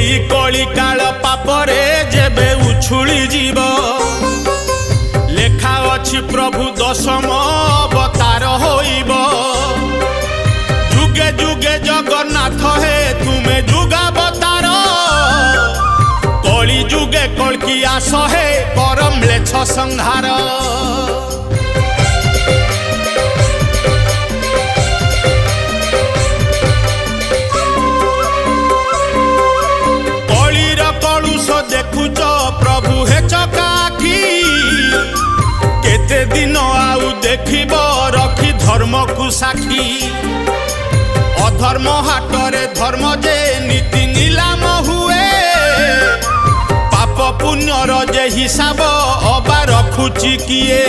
एई कली काल पापरे जेबे उछुली जीव लेखा अछि प्रभु दशम अवतार होइब जुगे जुगे जगन्नाथ हे तुमे जुगावतार कली जुगे कल्की आस हे परम लेछ संहार कलीर कलुष देखुच प्रभु हे चकाखी केते दिन आउ देखिब रखी धर्म को साक्षी अधर्म हाटरे धर्म जे नीति नीलाम हुए पाप पुण्यर जे हिसाब अबा रखुची किए